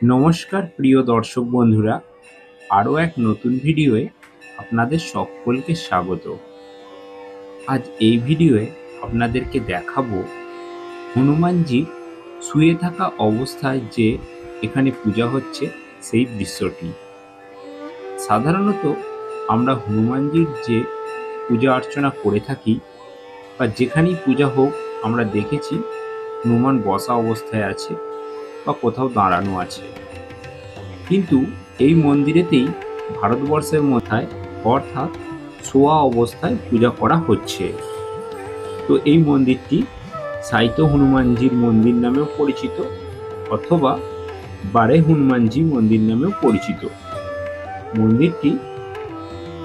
নমস্কার প্রিয় দর্শক বন্ধুরা, আরও এক নতুন ভিডিওয়ে আপনাদের সকলকে স্বাগত। আজ এই ভিডিওয়ে আপনাদেরকে দেখাবো হনুমানজির শুয়ে থাকা অবস্থায় যে এখানে পূজা হচ্ছে সেই দৃশ্যটি। সাধারণত আমরা হনুমানজির যে পূজা অর্চনা করে থাকি বা যেখানেই পূজা হোক আমরা দেখেছি হনুমান বসা অবস্থায় আছে বা কোথাও দাঁড়ানো আছে, কিন্তু এই মন্দিরেতেই ভারতবর্ষের মধ্যে অর্থাৎ শোয়া অবস্থায় পূজা করা হচ্ছে। তো এই মন্দিরটি সাইতো হনুমানজির মন্দির নামেও পরিচিত অথবা বারে হনুমানজি মন্দির নামেও পরিচিত। মন্দিরটি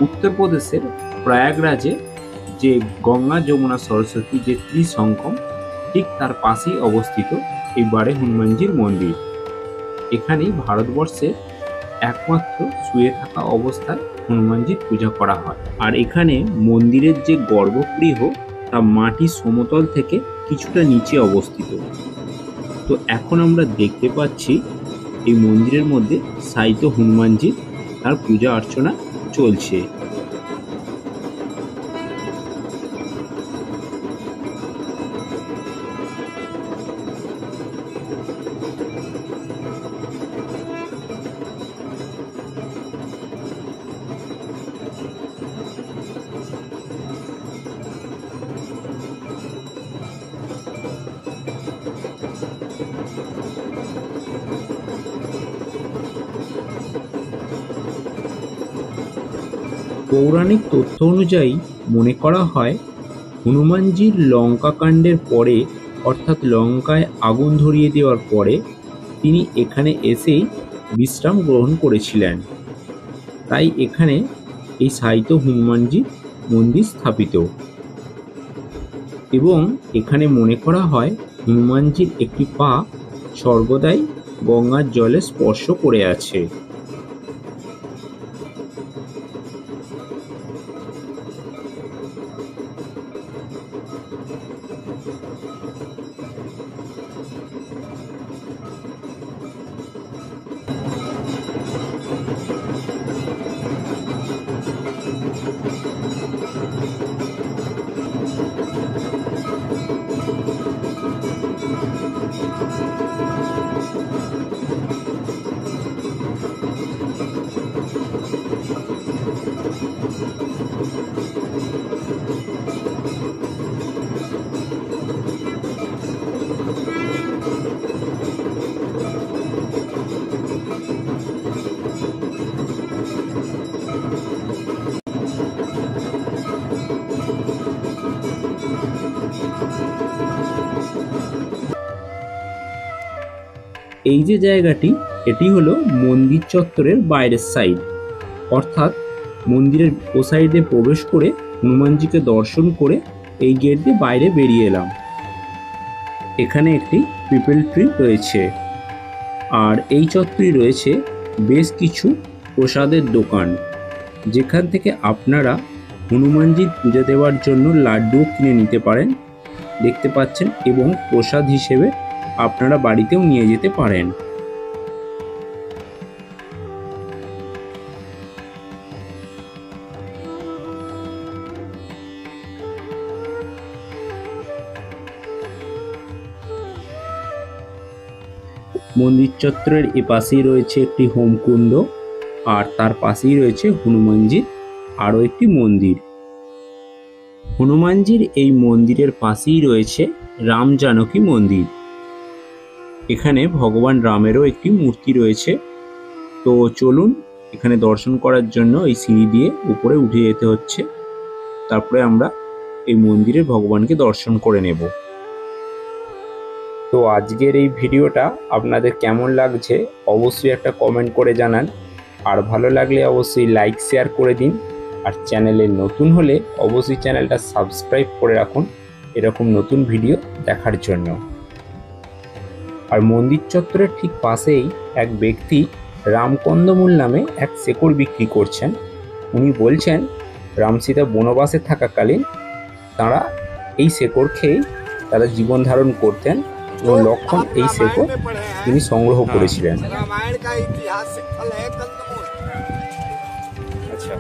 উত্তরপ্রদেশের প্রয়াগরাজে যে গঙ্গা যমুনা সরস্বতী যে ত্রিসঙ্গম ঠিক তার পাশেই অবস্থিত এই বারে হনুমানজির মন্দির। এখানেই ভারতবর্ষের একমাত্র শুয়ে থাকা অবস্থায় হনুমানজির পূজা করা হয়। আর এখানে মন্দিরের যে গর্ভগৃহ তা মাটির সমতল থেকে কিছুটা নিচে অবস্থিত। তো এখন আমরা দেখতে পাচ্ছি এই মন্দিরের মধ্যে সাইতো হনুমানজির তার পূজা অর্চনা চলছে। পৌরাণিক তথ্য অনুযায়ী মনে করা হয় হনুমানজির লঙ্কাকাণ্ডের পরে অর্থাৎ লঙ্কায় আগুন ধরিয়ে দেওয়ার পরে তিনি এখানে এসেই বিশ্রাম গ্রহণ করেছিলেন। তাই এখানে এই সাইতো হনুমানজি মন্দির স্থাপিত এবং এখানে মনে করা হয় হনুমানজির একটি পা সর্বদাই গঙ্গার জলে স্পর্শ করে আছে। এই যে জায়গাটি, এটি হলো মন্দির চত্বরের বাইরের সাইড, অর্থাৎ মন্দিরের ও সাইডে প্রবেশ করে হনুমানজিকে দর্শন করে এই গেট দিয়ে বাইরে বেরিয়ে এলাম। এখানে একটি পিপল ট্রি রয়েছে আর এই চত্বরে রয়েছে বেশ কিছু প্রসাদের দোকান, যেখান থেকে আপনারা হনুমানজির পূজা দেওয়ার জন্য লাড্ডুও কিনে নিতে পারেন দেখতে পাচ্ছেন, এবং প্রসাদ হিসেবে আপনারা বাড়িতেও নিয়ে যেতে পারেন। মন্দির চত্বরের এপাশেই রয়েছে একটি হোমকুণ্ড আর তার পাশেই রয়েছে হনুমানজির আরও একটি মন্দির। হনুমানজির এই মন্দিরের পাশেই রয়েছে রাম জানকী মন্দির। এখানে ভগবান রামেরও একটি মূর্তি রয়েছে। তো চলুন, এখানে দর্শন করার জন্য এই সিঁড়ি দিয়ে উপরে উঠে যেতে হচ্ছে, তারপরে আমরা এই মন্দিরের ভগবানকে দর্শন করে নেব। তো আজকের এই ভিডিওটা আপনাদের কেমন লাগছে অবশ্যই একটা কমেন্ট করে জানান, আর ভালো লাগলে অবশ্যই লাইক শেয়ার করে দিন, আর চ্যানেলে নতুন হলে অবশ্যই চ্যানেলটা সাবস্ক্রাইব করে রাখুন এরকম নতুন ভিডিও দেখার জন্য। আর মন্দির চত্বরের ঠিক পাশেই এক ব্যক্তি রামকন্দমূল নামে এক শেকড় বিক্রি করছেন। উনি বলছেন রাম সীতা বনবাসে থাকাকালীন তারা এই শেকড় খেয়ে তারা জীবন ধারণ করতেন এবং লক্ষণ এই শেকও তিনি সংগ্রহ করেছিলেন। रामायण का ऐतिहासिक स्थल है कंदमूल। আচ্ছা,